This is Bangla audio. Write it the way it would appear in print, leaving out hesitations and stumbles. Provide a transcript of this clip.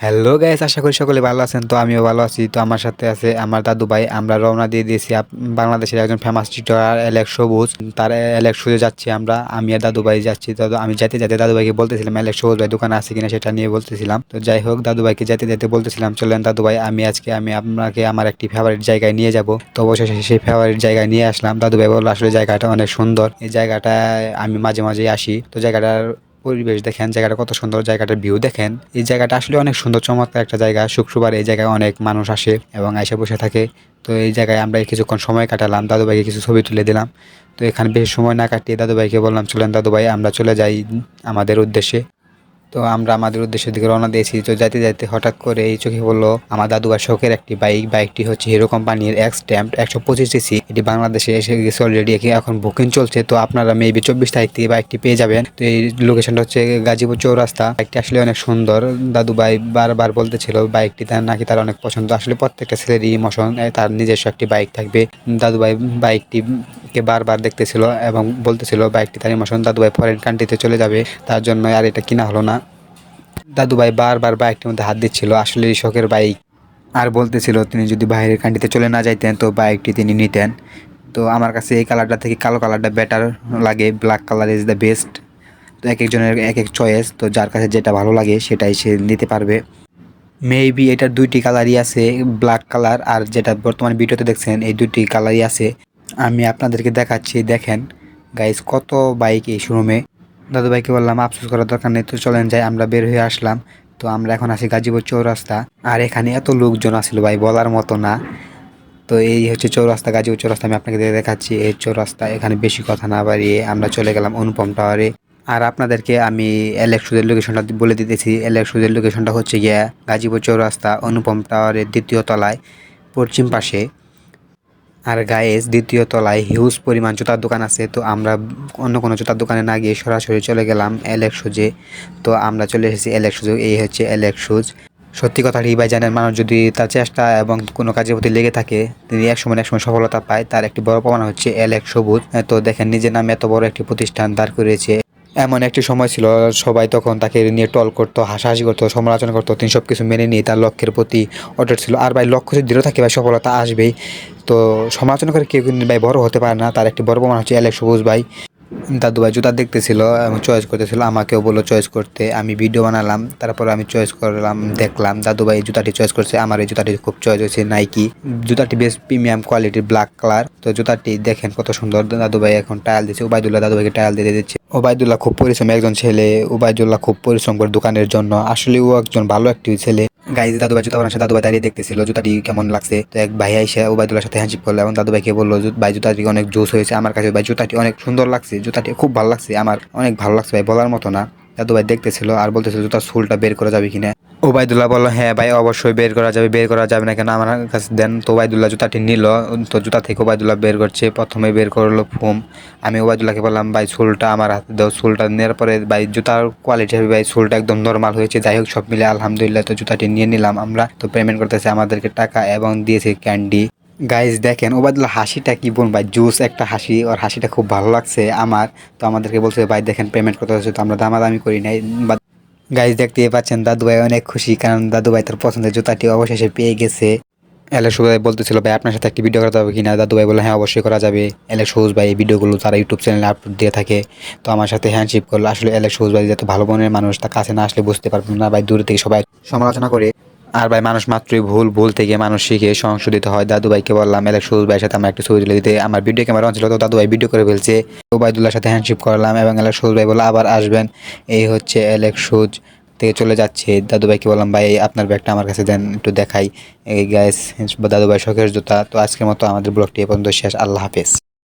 হ্যালো গাইস, আশা করি সকলে ভালো আছেন। তো আমিও ভালো আছি। তো আমার সাথে আছে আমার দাদু ভাই। আমরা রওনা দিয়ে দিয়েছি বাংলাদেশের একজন ফেমাস টিউটর এলেক্স সবুজ। তার এলেক্স সবুজে যাচ্ছি আমরা, আমি আর দাদু ভাই যাচ্ছি। তো আমি যেতে যেতে দাদু ভাইকে বলতেছিলাম এলেক্স সবুজ ভাই দোকানে আছে কিনা সেটা নিয়ে বলতেছিলাম। তো যাই হোক, দাদু ভাইকে যেতে যেতে বলতেছিলাম চলেন দাদু ভাই, আমি আপনাকে আমার একটি ফেভারিট জায়গায় নিয়ে যাব। তো অবশেষে সেই ফেভারিট জায়গায় নিয়ে আসলাম। দাদু ভাই বললো আসলে জায়গাটা অনেক সুন্দর, এই জায়গাটায় আমি মাঝে মাঝে আসি। তো জায়গাটার পরিবেশ দেখেন, জায়গাটা কত সুন্দর, জায়গাটার ভিউ দেখেন। এই জায়গাটা আসলে অনেক সুন্দর চমৎকার একটা জায়গা। শুক্রবার এই জায়গায় অনেক মানুষ আসে এবং আইসা বসে থাকে। তো এই জায়গায় আমরা কিছুক্ষণ সময় কাটালাম, দাদু ভাইকে কিছু ছবি তুলে দিলাম। তো এখানে বেশি সময় না কাটিয়ে দাদু ভাইকে বললাম চলেন দাদু ভাই আমরা চলে যাই আমাদের উদ্দেশ্যে। তো আমরা আমাদের উদ্দেশ্যের দিকে রওনা দিয়েছি। তো যাইতে যাইতে হঠাৎ করে এই চোখে বললো আমার দাদুবার শখের একটি বাইকটি হচ্ছে হিরো কোম্পানির এক্স স্ট্যাম্প 125 সিসি। এটি বাংলাদেশে এসে গেছে অলরেডি, এখন বুকিং চলছে। তো আপনারা মেবি 24 তারিখ থেকে বাইকটি পেয়ে যাবেন। তো এই লোকেশনটা হচ্ছে গাজীপুর চৌরাস্তা। বাইকটি আসলে অনেক সুন্দর। দাদু ভাই বারবার বলতেছিল বাইকটি তার অনেক পছন্দ। আসলে প্রত্যেকটা ছেলেরই ইমোশন, তার নিজস্ব একটি বাইক থাকবে। দাদু ভাই বাইকটিকে বারবার দেখতেছিল এবং বলতেছিল বাইকটি তার ইমোশন। দাদু ভাই ফরেন কান্ট্রিতে চলে যাবে, তার জন্য আর এটা কিনা হলো না। দাদু ভাই বারবার বাইকটির মধ্যে হাত দিচ্ছিল, আসলে শখের বাইক। আর বলতেছিল তিনি যদি বাইরের কান্ট্রিতে চলে না যাইতেন তো বাইকটি তিনি নিতেন। তো আমার কাছে এই কালারটা থেকে কালো কালারটা বেটার লাগে, black colour is the best. তো এক একজনের এক এক চয়েস, তো যার কাছে যেটা ভালো লাগে সেটাই সে নিতে পারবে। মেবি এটার দুইটি কালারই আছে, ব্ল্যাক কালার আর যেটা বর্তমানে ভিডিওতে দেখছেন, এই দুইটি কালারই আছে। আমি আপনাদেরকে দেখাচ্ছি, দেখেন গাইস কত বাইক এই শোরুমে। দাদু ভাইকে বললাম আফসোস করার দরকার নেই, তো চলেন যাই। আমরা বের হয়ে আসলাম। তো আমরা এখন আছি গাজীপুর চৌরাস্তা। আর এখানে এত লোকজন আসছিল ভাই বলার মতো না। তো এই হচ্ছে চৌরাস্তা, গাজীপুর চৌরাস্তা। আমি আপনাকে দেখাচ্ছি এই চৌরাস্তা। এখানে বেশি কথা না বাড়িয়ে আমরা চলে গেলাম অনুপম টাওয়ারে। আর আপনাদেরকে আমি এলেক্সুজের লোকেশনটা বলে দিতেছি। এলেক্সুজের লোকেশনটা হচ্ছে গিয়া গাজীপুর চৌরাস্তা অনুপম টাওয়ারের 2য় তলায় পশ্চিম পাশে। আর গাইস 2য় তলায় হিউজ পরিমাণ জুতার দোকান আছে। তো আমরা অন্য কোনো জুতার দোকানে না গিয়ে সরাসরি চলে গেলাম এলেক্স শুজে। তো আমরা চলে এসেছি এলেক্স শুজে। এই হচ্ছে এলেক্স শুজ। সত্যি কথাটি ভাই জানেন, মানুষ যদি তার চেষ্টা এবং কোনো কাজের প্রতি লেগে থাকে তিনি একসময় সফলতা পায়। তার একটি বড় প্রমাণ হচ্ছে এলেক্স সবুজ। তো দেখেন নিজের নামে এত বড় একটি প্রতিষ্ঠান দাঁড় করিয়েছে। এমন একটি সময় ছিল সবাই তখন তাকে নিয়ে টল করতো, হাসাহাসি করতো, সমালোচনা করতো। তিনি সব কিছু মেনে নিয়ে তার লক্ষ্যের প্রতি অটল ছিল। আর ভাই লক্ষ্য যদি দৃঢ় থাকে ভাই সফলতা আসবেই। তো সমালোচনা করে কেউ কিন্তু ভাই বড় হতে পারে না। তার একটি বড় প্রমাণ হচ্ছে এলেক্স সবুজ ভাই। দাদু ভাই জুতা দেখতেছিল এবং চয়েস করতেছিল, আমাকেও বললো চয়েস করতে। আমি ভিডিও বানালাম, তারপর আমি চয়েস করলাম, দেখলাম দাদু ভাই জুতাটি চয়েস করছে। আমার এই জুতাটি খুব চয়েস হয়েছে, নাইকি জুতাটি বেশ প্রিমিয়াম কোয়ালিটির, ব্ল্যাক কালার। তো জুতাটি দেখেন কত সুন্দর। দাদু ভাই এখন টায়াল দিচ্ছে, ওবায়দুল্লাহ দাদু ভাইকে টায়াল দিয়ে দিচ্ছে। ওবায়দুল্লাহ খুব পরিশ্রমী একজন ছেলে। ওবায়দুল্লাহ খুব পরিশ্রম করে দোকানের জন্য, আসলে ও একজন ভালো একটি ছেলে। গাইজ দাদু ভাই জুতা বানাচ্ছে, দাদু ভাই দাঁড়িয়ে দেখতেছিল জুতাটি কেমন লাগছে। তো এক ভাই এসে ওবায়দুল্লাহর সাথে হ্যান্ডশেক করলো এবং দাদু ভাইকে বললো ভাই জুতাটি অনেক জোস হয়েছে। আমার কাছে ভাই জুতাটি অনেক সুন্দর লাগছে, জুতাটি খুব ভালো লাগছে, আমার অনেক ভালো লাগছে ভাই, বলার মতো না। দাদু ভাই দেখতেছিল আর বলতেছিল জুতার সোলটা বের করা যাবে কিনা। ওবায়দুল্লাহ বললো হ্যাঁ ভাই অবশ্যই বের করা যাবে, বের করা যাবে না কেন, আমার কাছে দেন। তো ওবায়দুল্লাহ জুতাটি নিল। তো জুতা থেকে ওবায়দুল্লাহ বের করছে, প্রথমে বের করলো ফোম। আমি ওবায়দুল্লাহকে বললাম ভাই সোলটা আমার হাতে দাও। সোলটা নেওয়ার পরে ভাই জুতার কোয়ালিটি ভাই সোলটা একদম নর্মাল হয়েছে। যাই হোক সব মিলে আলহামদুলিল্লাহ। তো জুতাটি নিয়ে নিলাম আমরা। তো পেমেন্ট করতেছে আমাদেরকে টাকা এবং দিয়েছে ক্যান্ডি। গাইজ দেখেন ওবায়দুল্লাহ হাসিটা কি বল ভাই, জুস একটা হাসি, ওর হাসিটা খুব ভালো লাগছে আমার। তো আমাদেরকে বলছে ভাই দেখেন পেমেন্ট করতে হচ্ছে। তো আমরা দামাদামি করি নাই। গাইজ দেখতেই পাচ্ছেন দাদু ভাই অনেক খুশি, কারণ দাদু ভাই তার পছন্দের জুতাটি অবশেষে পেয়ে গেছে। এলেক্স সবুজ ভাই বলতেছিল ভাই আপনার সাথে একটি ভিডিও করা যাবে কিনা। দাদু ভাই বলে হ্যাঁ অবশ্যই করা যাবে। এলেক্স সবুজ ভাই এই ভিডিওগুলো তারা ইউটিউব চ্যানেলে আপলোড দিয়ে থাকে। তো আমার সাথে হ্যান্ডশিপ করলো। আসলে এলেক্স সবুজ ভাই যত ভালো মনের মানুষ, তার কাছে না আসলে বুঝতে পারবেন না ভাই, দূর থেকে সবাই সমালোচনা করে। আর ভাই মানুষ মাত্রই ভুল, ভুল থেকে মানুষ শিখে সংশোধিত হয়। দাদু ভাইকে বললাম এলেক্স সবুজ ভাইয়ের সাথে আমার একটা ছবি তুলে দিতে, আমার ভিডিও ক্যামেরা অন ছিল। তো দাদু ভাই ভিডিও করে ফেলছে। ওবায়দুল্লাহর সাথে হ্যান্ডশিপ করলাম এবং এলেক্স সবুজ ভাই বললো আবার আসবেন। এই হচ্ছে এলেক্স সবুজ থেকে চলে যাচ্ছে। দাদু ভাইকে বললাম ভাই আপনার ব্যাগটা আমার কাছে দেন, একটু দেখাই। এই গাইস দাদু ভাই শখের জুতা। তো আজকের মতো আমাদের ব্লগটি এ পর্যন্ত শেষ। আল্লাহ হাফেজ।